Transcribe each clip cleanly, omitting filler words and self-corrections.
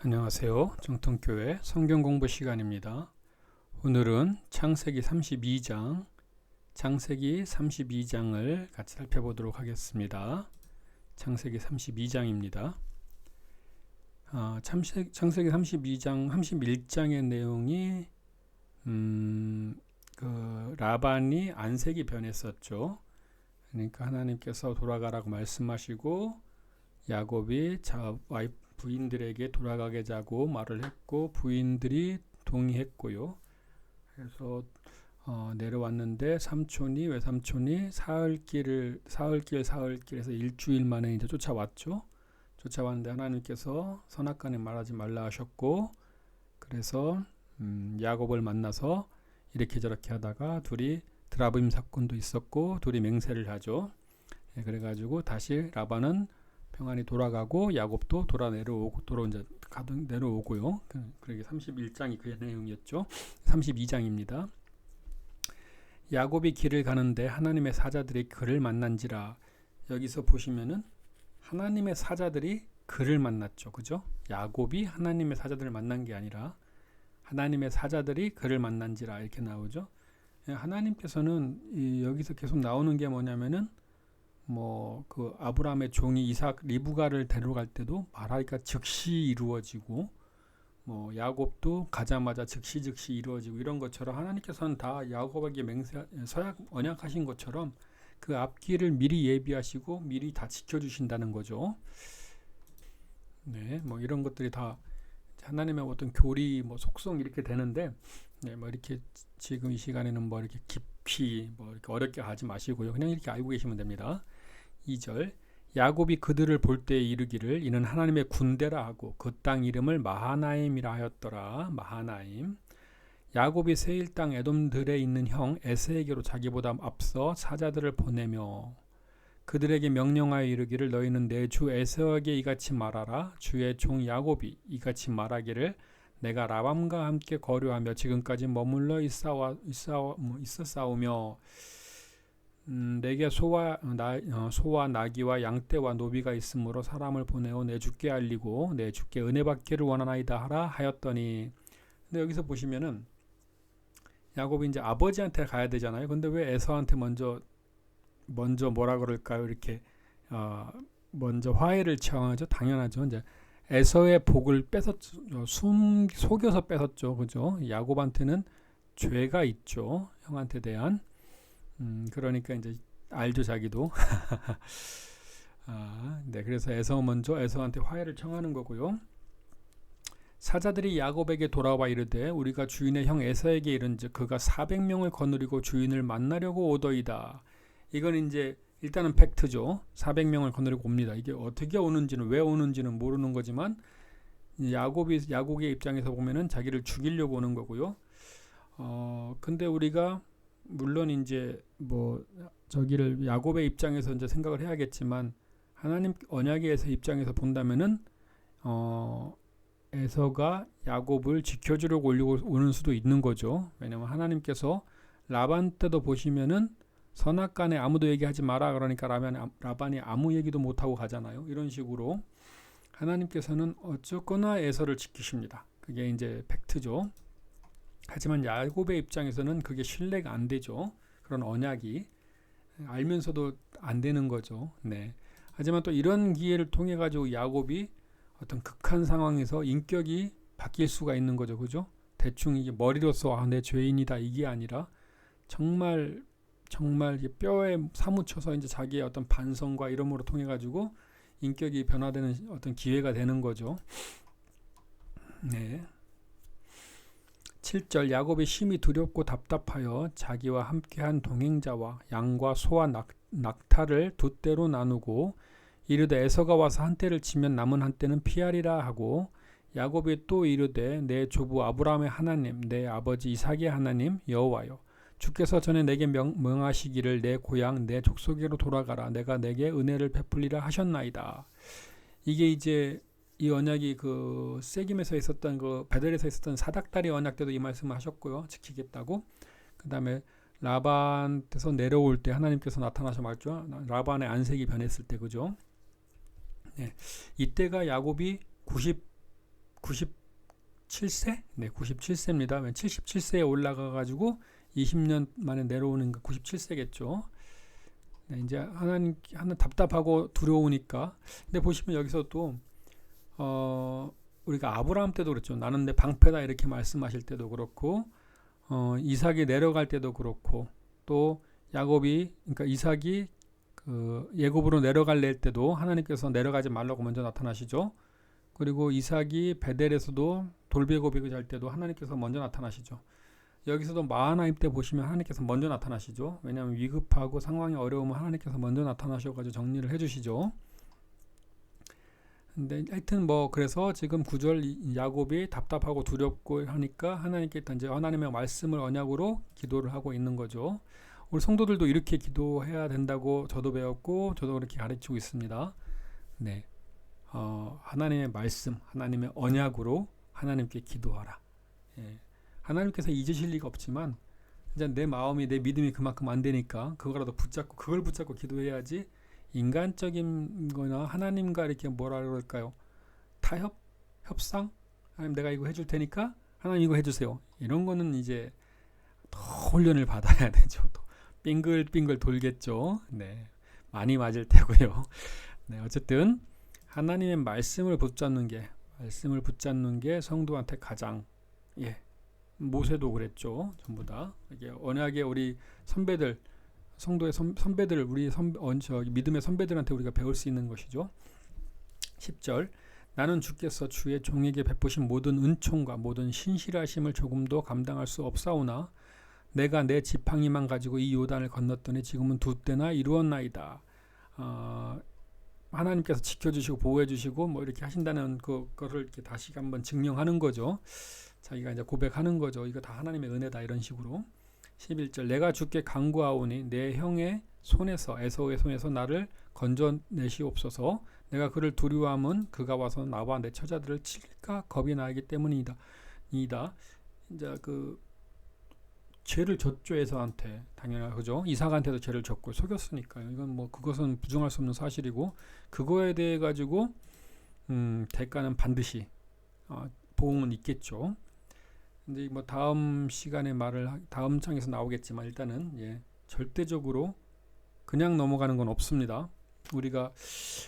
안녕하세요. 정통교회 성경공부 시간입니다. 오늘은 창세기 32장을 같이 살펴보도록 하겠습니다. 창세기 32장입니다. 창세기 32장, 31장의 내용이 라반이 안색이 변했었죠. 그러니까 하나님께서 돌아가라고 말씀하시고 야곱이 부인들에게 돌아가게 자고 말을 했고 부인들이 동의했고요. 그래서 내려왔는데 외삼촌이 사흘길에서 일주일 만에 이제 쫓아왔죠. 쫓아왔는데 하나님께서 선악간에 말하지 말라 하셨고, 그래서 야곱을 만나서 이렇게 저렇게 하다가 둘이 드라빔 사건도 있었고 둘이 맹세를 하죠. 그래가지고 다시 라반은 평안히 돌아가고 야곱도 내려오고요. 그러게 31장이 그 내용이었죠. 32장입니다. 야곱이 길을 가는데 하나님의 사자들이 그를 만난지라. 여기서 보시면은 하나님의 사자들이 그를 만났죠. 그죠? 야곱이 하나님의 사자들을 만난 게 아니라 하나님의 사자들이 그를 만난지라 이렇게 나오죠. 하나님께서는 여기서 계속 나오는 게 뭐냐면은 그 아브라함의 종이 이삭 리브가를 데려갈 때도 말하니까 즉시 이루어지고, 야곱도 가자마자 즉시 이루어지고, 이런 것처럼 하나님께서는 다 야곱에게 서약 언약하신 것처럼 그 앞길을 미리 예비하시고 미리 다 지켜주신다는 거죠. 네, 이런 것들이 다 하나님의 어떤 교리, 속성 이렇게 되는데, 이렇게 지금 이 시간에는 이렇게 깊이 이렇게 어렵게 하지 마시고요. 그냥 이렇게 알고 계시면 됩니다. 2절 야곱이 그들을 볼 때에 이르기를 이는 하나님의 군대라 하고 그 땅 이름을 마하나임이라 하였더라. 마하나임. 야곱이 세일 땅 에돔들에 있는 형 에세에게로 자기보다 앞서 사자들을 보내며 그들에게 명령하여 이르기를 너희는 내 주 에서에게 이같이 말하라. 주의 종 야곱이 이같이 말하기를 내가 라밤과 함께 거류하며 지금까지 머물러 있었사오며 내게 소와 나귀와 양떼와 노비가 있으므로 사람을 보내어 내 주께 알리고 내 주께 은혜 받기를 원하나이다 하라 하였더니. 근데 여기서 보시면은 야곱이 이제 아버지한테 가야 되잖아요. 근데 왜 에서한테 먼저 뭐라 그럴까요? 이렇게 먼저 화해를 청하죠. 당연하죠. 이제 에서의 복을 속여서 뺏었죠. 그죠? 야곱한테는 죄가 있죠. 형한테 대한. 그러니까 이제 알죠, 자기도. 네, 그래서 에서한테 화해를 청하는 거고요. 사자들이 야곱에게 돌아와 이르되 우리가 주인의 형 에서에게 이른즉 그가 400명을 거느리고 주인을 만나려고 오더이다. 이건 이제 일단은 팩트죠. 400명을 거느리고 옵니다. 이게 어떻게 오는지는 왜 오는지는 모르는 거지만 야곱의 입장에서 보면은 자기를 죽이려고 오는 거고요. 근데 우리가 물론 이제 저기를 야곱의 입장에서 이제 생각을 해야겠지만 하나님 언약의 입장에서 본다면은 에서가 야곱을 지켜주려고 오는 수도 있는 거죠. 왜냐면 하나님께서 라반 때도 보시면은 선악간에 아무도 얘기하지 마라 그러니까 라반이 아무 얘기도 못하고 가잖아요. 이런 식으로 하나님께서는 어쨌거나 에서를 지키십니다. 그게 이제 팩트죠. 하지만 야곱의 입장에서는 그게 신뢰가 안 되죠. 그런 언약이 알면서도 안 되는 거죠. 네. 하지만 또 이런 기회를 통해 가지고 야곱이 어떤 극한 상황에서 인격이 바뀔 수가 있는 거죠. 그죠? 대충 이게 머리로서 내 죄인이다 이게 아니라 정말 뼈에 사무쳐서 이제 자기의 어떤 반성과 이름으로 통해 가지고 인격이 변화되는 어떤 기회가 되는 거죠. 네. 7절 야곱이 심히 두렵고 답답하여 자기와 함께한 동행자와 양과 소와 낙타를 두 떼로 나누고 이르되 에서가 와서 한 떼를 치면 남은 한 떼는 피하리라 하고 야곱이 또 이르되 내 조부 아브라함의 하나님 내 아버지 이삭의 하나님 여호와여 주께서 전에 내게 명하시기를 내 고향 내 족속으로 돌아가라 내가 내게 은혜를 베풀리라 하셨나이다. 이게 이제 이 언약이 그 세김에서 있었던 그 베델에서 있었던 사닥다리 언약 때도 이 말씀을 하셨고요. 지키겠다고. 그 다음에 라반에서 내려올 때 하나님께서 나타나셔 말죠. 라반의 안색이 변했을 때 그죠. 네. 이때가 야곱이 97세? 네, 97세입니다. 77세에 올라가가지고 20년 만에 내려오는 거 97세겠죠. 네, 이제 하나님 답답하고 두려우니까. 근데 보시면 여기서 또 우리가 아브라함 때도 그랬죠. 나는 내 방패다 이렇게 말씀하실 때도 그렇고, 이삭이 내려갈 때도 그렇고, 또 야곱이 그러니까 이삭이 그 예굽으로 내려갈 때도 하나님께서 내려가지 말라고 먼저 나타나시죠. 그리고 이삭이 베델에서도 돌베고백을 잘 때도 하나님께서 먼저 나타나시죠. 여기서도 마하나임 때 보시면 하나님께서 먼저 나타나시죠. 왜냐하면 위급하고 상황이 어려우면 하나님께서 먼저 나타나셔가지고 정리를 해주시죠. 근데 하여튼 뭐 그래서 지금 9절 야곱이 답답하고 두렵고 하니까 하나님께 이제 하나님의 말씀을 언약으로 기도를 하고 있는 거죠. 우리 성도들도 이렇게 기도해야 된다고 저도 배웠고 저도 그렇게 가르치고 있습니다. 네, 하나님의 말씀, 하나님의 언약으로 하나님께 기도하라. 예. 하나님께서 잊으실 리가 없지만 이제 내 마음이 내 믿음이 그만큼 안 되니까 그걸 붙잡고 기도해야지. 인간적인 거나 하나님과 이렇게 뭐라 그럴까요? 타협? 협상? 하나님 내가 이거 해줄 테니까 하나님 이거 해주세요. 이런 거는 이제 더 훈련을 받아야 되죠. 또 빙글빙글 돌겠죠. 네, 많이 맞을 테고요. 네, 어쨌든 하나님의 말씀을 붙잡는 게 성도한테 가장 모세도 그랬죠. 전부 다 이게 언약의 우리 선배들, 성도의 선배들, 우리 믿음의 선배들한테 우리가 배울 수 있는 것이죠. 10절 나는 주께서 주의 종에게 베푸신 모든 은총과 모든 신실하심을 조금도 감당할 수 없사오나 내가 내 지팡이만 가지고 이 요단을 건넜더니 지금은 2때나 이루었나이다. 하나님께서 지켜주시고 보호해주시고 뭐 이렇게 하신다는 그거를 이렇게 다시 한번 증명하는 거죠. 자기가 이제 고백하는 거죠. 이거 다 하나님의 은혜다 이런 식으로. 11절 내가 주께 간구하오니 내 형의 손에서 에사우의 손에서 나를 건져내시옵소서. 내가 그를 두려워함은 그가 와서 나와 내 처자들을 칠까 겁이 나기 때문이다. 이제 그 죄를 졌죠. 에사우한테 당연히 그죠. 이삭한테도 죄를 졌고 속였으니까요. 이건 뭐 그것은 부정할 수 없는 사실이고 그거에 대해 가지고 대가는 반드시 보응은 있겠죠. 근데 뭐 다음 시간에 다음 장에서 나오겠지만 일단은 절대적으로 그냥 넘어가는 건 없습니다. 우리가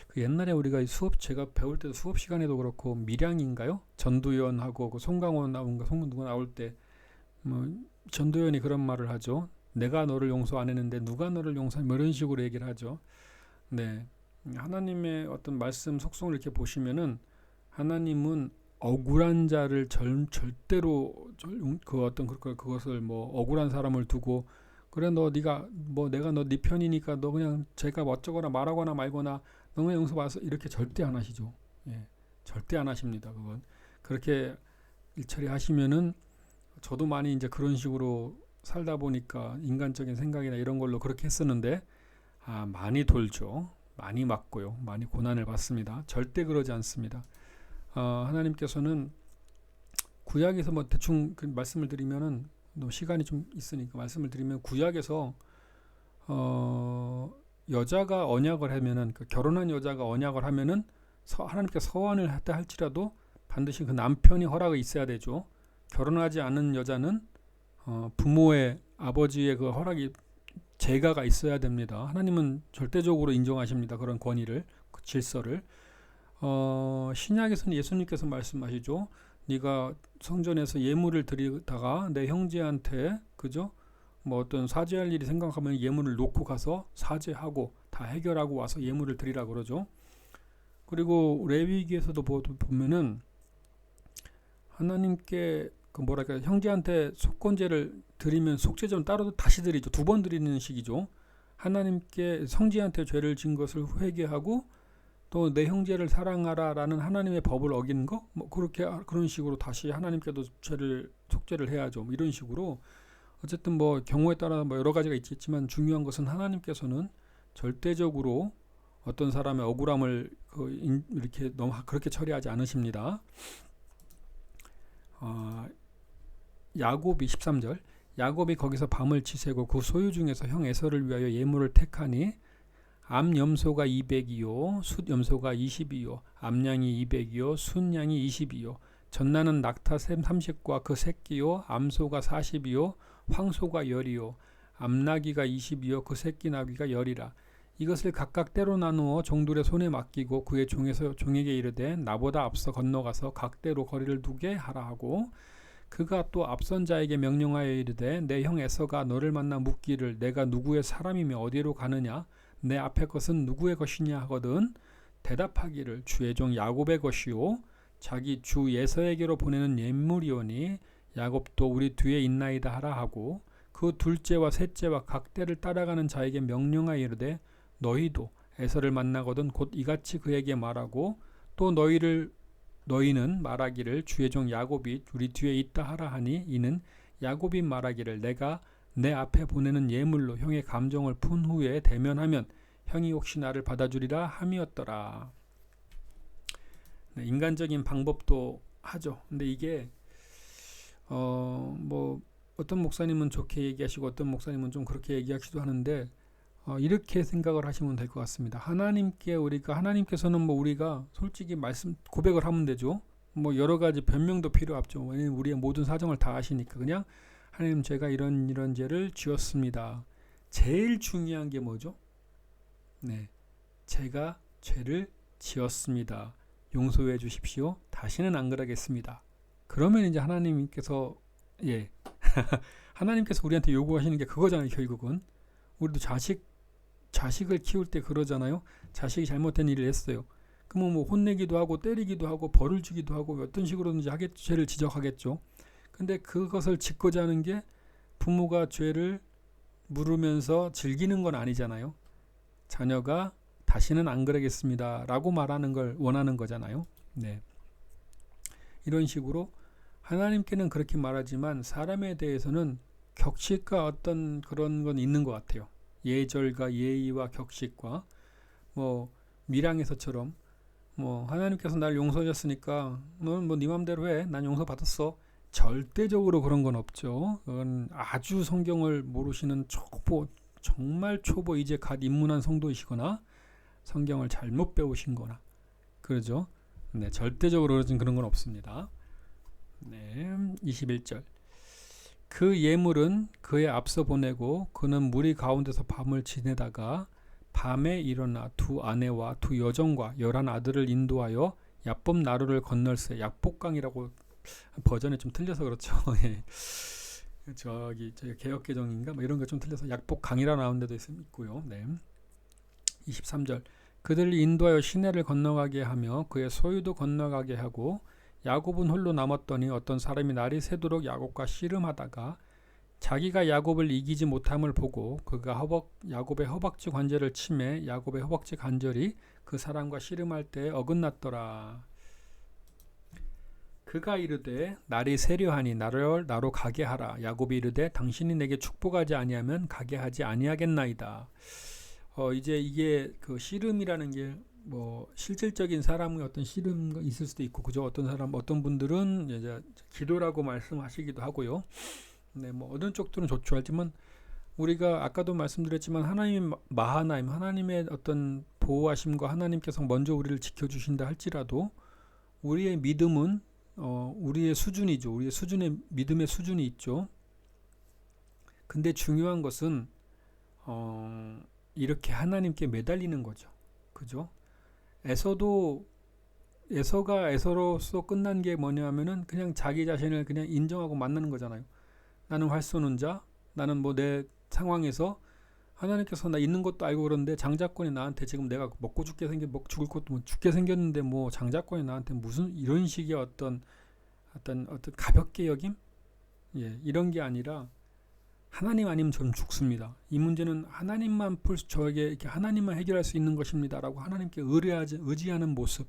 그 옛날에 우리가 제가 배울 때도 수업 시간에도 그렇고 밀양인가요? 전두연하고 그 송강호 누가 나올 때 뭐 전두연이 그런 말을 하죠. 내가 너를 용서 안 했는데 누가 너를 용서해? 뭐 이런 식으로 얘기를 하죠. 네, 하나님의 어떤 말씀 속성을 이렇게 보시면은 하나님은 억울한 자를 절대로 그것을 뭐 억울한 사람을 두고 그래 네가 뭐 내가 네 편이니까 너 그냥 제가 어쩌거나 말하거나 말거나 너 그냥 용서 받아서 이렇게 절대 안 하시죠. 절대 안 하십니다. 그건 그렇게 일처리 하시면은 저도 많이 이제 그런 식으로 살다 보니까 인간적인 생각이나 이런 걸로 그렇게 했었는데 많이 돌죠. 많이 맞고요. 많이 고난을 받습니다. 절대 그러지 않습니다. 하나님께서는 구약에서 뭐 대충 그 말씀을 드리면은 시간이 좀 있으니까 말씀을 드리면 구약에서 여자가 언약을 하면은 결혼한 여자가 언약을 하면은 하나님께 서원을 했다 할지라도 반드시 그 남편이 허락이 있어야 되죠. 결혼하지 않은 여자는 부모의 아버지의 그 허락이 제가가 있어야 됩니다. 하나님은 절대적으로 인정하십니다. 그런 권위를 그 질서를. 신약에서는 예수님께서 말씀하시죠. 네가 성전에서 예물을 드리다가 내 형제한테 그죠? 뭐 어떤 사죄할 일이 생각하면 예물을 놓고 가서 사죄하고 다 해결하고 와서 예물을 드리라 그러죠. 그리고 레위기에서도 보면은 하나님께 형제한테 속건제를 드리면 속죄제는 따로 다시 드리죠. 2번 드리는 식이죠. 하나님께 성지한테 죄를 진 것을 회개하고 또 내 형제를 사랑하라라는 하나님의 법을 어긴 거, 뭐 그런 식으로 다시 하나님께도 속죄를 해야죠. 뭐 이런 식으로 어쨌든 뭐 경우에 따라 뭐 여러 가지가 있겠지만 중요한 것은 하나님께서는 절대적으로 어떤 사람의 억울함을 이렇게 너무 그렇게 처리하지 않으십니다. 야곱이 13절 야곱이 거기서 밤을 지새고 그 소유 중에서 형 에서를 위하여 예물을 택하니 암염소가 200이요 숫염소가 20이요 암양이 200이요 순양이 20이요 전나는 낙타샘 30과 그 새끼요 암소가 40이요 황소가 10이요 암나귀가 20이요 그 새끼 나귀가 10이라. 이것을 각각 때로 나누어 종들의 손에 맡기고 그의 종에게 이르되 나보다 앞서 건너가서 각대로 거리를 두게 하라 하고, 그가 또 앞선 자에게 명령하여 이르되 내 형 에서가 너를 만나 묻기를 내가 누구의 사람이며 어디로 가느냐 내 앞에 것은 누구의 것이냐 하거든 대답하기를 주의 종 야곱의 것이요 자기 주 에서에게로 보내는 예물이오니 야곱도 우리 뒤에 있나이다 하라 하고, 그 둘째와 셋째와 각대를 따라가는 자에게 명령하여 이르되 너희도 에서를 만나거든 곧 이같이 그에게 말하고, 또 너희는 말하기를 주의 종 야곱이 우리 뒤에 있다 하라 하니, 이는 야곱이 말하기를 내가 내 앞에 보내는 예물로 형의 감정을 푼 후에 대면하면 형이 혹시 나를 받아주리라 함이었더라. 네, 인간적인 방법도 하죠. 근데 이게 뭐 어떤 목사님은 좋게 얘기하시고 어떤 목사님은 좀 그렇게 얘기하기도 하는데, 이렇게 생각을 하시면 될 것 같습니다. 하나님께서는 뭐 우리가 솔직히 고백을 하면 되죠. 뭐 여러 가지 변명도 필요 없죠. 왜냐면 우리의 모든 사정을 다 아시니까 그냥 하나님 제가 이런 죄를 지었습니다. 제일 중요한 게 뭐죠? 네, 제가 죄를 지었습니다. 용서해 주십시오. 다시는 안 그러겠습니다. 그러면 이제 하나님께서 하나님께서 우리한테 요구하시는 게 그거잖아요. 결국은 우리도 자식을 키울 때 그러잖아요. 자식이 잘못된 일을 했어요. 그러면 뭐 혼내기도 하고 때리기도 하고 벌을 주기도 하고 어떤 식으로든지 죄를 지적하겠죠. 근데 그것을 짓고자 하는 게 부모가 죄를 물으면서 즐기는 건 아니잖아요. 자녀가 다시는 안 그러겠습니다 라고 말하는 걸 원하는 거잖아요. 네. 이런 식으로 하나님께는 그렇게 말하지만 사람에 대해서는 격식과 어떤 그런 건 있는 것 같아요. 예절과 예의와 격식과 뭐 밀양에서처럼 뭐 하나님께서 날 용서하셨으니까 넌 뭐 네 맘대로 해. 난 용서받았어. 절대적으로 그런 건 없죠. 그건 아주 성경을 모르시는 정말 초보 이제 갓 입문한 성도이시거나 성경을 잘못 배우신 거나 그러죠. 네, 절대적으로 그런 건 없습니다. 네, 21절. 그 예물은 그의 앞서 보내고 그는 무리 가운데서 밤을 지내다가 밤에 일어나 두 아내와 두 여종과 11 아들을 인도하여 야법 나루를 건널세. 약복강이라고 버전이 좀 틀려서 그렇죠. 저기 개역개정인가 뭐 이런 거 좀 틀려서 약복강이라 나온 데도 있고요. 네. 23절. 그들을 인도하여 시내를 건너가게 하며 그의 소유도 건너가게 하고, 야곱은 홀로 남았더니 어떤 사람이 날이 새도록 야곱과 씨름하다가 자기가 야곱을 이기지 못함을 보고 그가 야곱의 허벅지 관절을 치매 야곱의 허벅지 관절이 그 사람과 씨름할 때 어긋났더라. 그가 이르되 날이 세려하니 나로 가게 하라. 야곱이 이르되 당신이 내게 축복하지 아니하면 가게 하지 아니하겠나이다. 이제 이게 그 씨름이라는 게 뭐 실질적인 사람의 어떤 씨름이 있을 수도 있고 그죠. 어떤 분들은 이제 기도라고 말씀하시기도 하고요. 네, 뭐 어느 쪽들은 좋죠. 하지만 우리가 아까도 말씀드렸지만 하나님의 어떤 보호하심과 하나님께서 먼저 우리를 지켜주신다 할지라도 우리의 믿음은 우리의 수준이죠. 우리의 믿음의 수준이 있죠. 근데 중요한 것은 이렇게 하나님께 매달리는 거죠. 그죠? 에서가 에서로서 끝난 게 뭐냐면은 그냥 자기 자신을 그냥 인정하고 만나는 거잖아요. 나는 활 쏘는 자, 나는 뭐 내 상황에서 하나님께서 나 있는 것도 알고 그러는데 장자권이 나한테 지금 내가 죽을 것도 뭐 죽게 생겼는데 뭐 장자권이 나한테 무슨 이런 식의 어떤 가볍게 여김? 이런 게 아니라 하나님 아니면 저는 죽습니다. 이 문제는 하나님만 저에게 이렇게 하나님만 해결할 수 있는 것입니다라고 하나님께 의지하는 모습,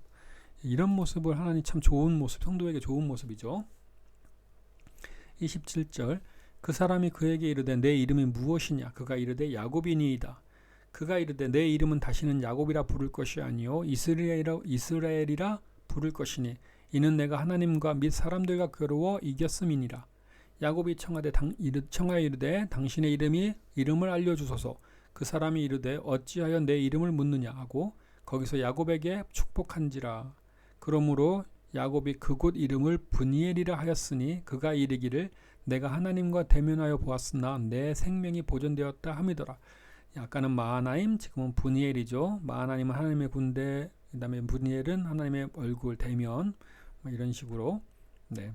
이런 모습을 하나님 참 좋은 모습, 성도에게 좋은 모습이죠. 27절. 그 사람이 그에게 이르되 내 이름이 무엇이냐? 그가 이르되 야곱이니이다. 그가 이르되 내 이름은 다시는 야곱이라 부를 것이 아니요 이스라엘이라 부를 것이니 이는 내가 하나님과 및 사람들과 겨루어 이겼음이니라. 야곱이 청하여 이르되 당신의 이름을 알려주소서. 그 사람이 이르되 어찌하여 내 이름을 묻느냐 하고 거기서 야곱에게 축복한지라. 그러므로 야곱이 그곳 이름을 브니엘이라 하였으니 그가 이르기를 내가 하나님과 대면하여 보았으나 내 생명이 보존되었다 함이더라. 아까는 마하나임, 지금은 브니엘이죠. 마하나임은 하나님의 군대, 그 다음에 브니엘은 하나님의 얼굴, 대면, 뭐 이런 식으로. 네.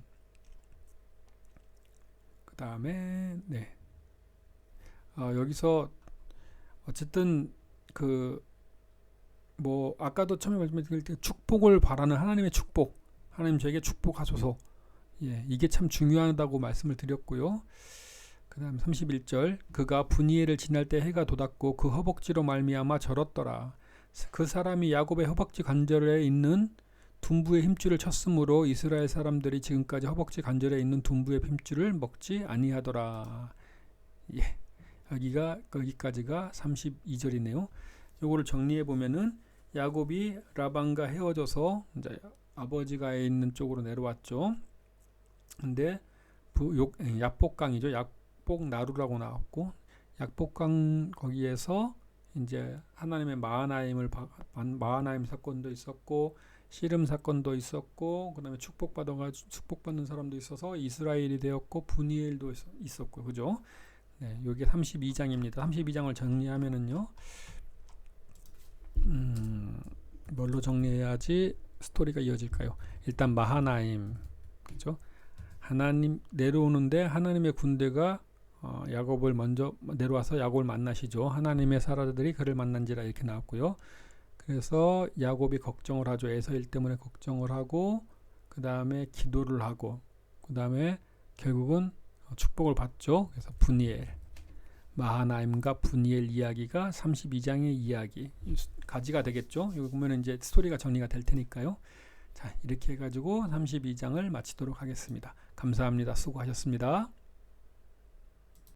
그 다음에 여기서 어쨌든 뭐 아까도 처음에 말씀드릴 때 축복을 바라는 하나님의 축복, 하나님 저에게 축복하소서. 예, 이게 참 중요하다고 말씀을 드렸고요. 그 다음 31절 그가 브니엘을 지날 때 해가 돋았고 그 허벅지로 말미암아 절었더라. 그 사람이 야곱의 허벅지 관절에 있는 둔부의 힘줄을 쳤으므로 이스라엘 사람들이 지금까지 허벅지 관절에 있는 둔부의 힘줄을 먹지 아니하더라. 예, 여기까지가 32절이네요. 요거를 정리해 보면은 야곱이 라반과 헤어져서 이제 아버지가 있는 쪽으로 내려왔죠. 근데 약복강이죠. 약복나루라고 나왔고 약복강 거기에서 이제 하나님의 마하나임 사건도 있었고 씨름 사건도 있었고 그다음에 축복받는 사람도 있어서 이스라엘이 되었고 브니엘도 있었고 그죠? 네, 이게 32장입니다. 32장을 정리하면은요. 뭘로 정리해야지 스토리가 이어질까요? 일단 마하나임 그죠? 하나님 내려오는데 하나님의 군대가 야곱을 먼저 내려와서 야곱을 만나시죠. 하나님의 사라들이 그를 만난지라 이렇게 나왔고요. 그래서 야곱이 걱정을 하죠. 에서일 때문에 걱정을 하고 그 다음에 기도를 하고 그 다음에 결국은 축복을 받죠. 그래서 브니엘 마하나임과 브니엘 이야기가 32장의 이야기 가지가 되겠죠. 여기 보면 이제 스토리가 정리가 될 테니까요. 자, 이렇게 해가지고 32장을 마치도록 하겠습니다. 감사합니다. 수고하셨습니다.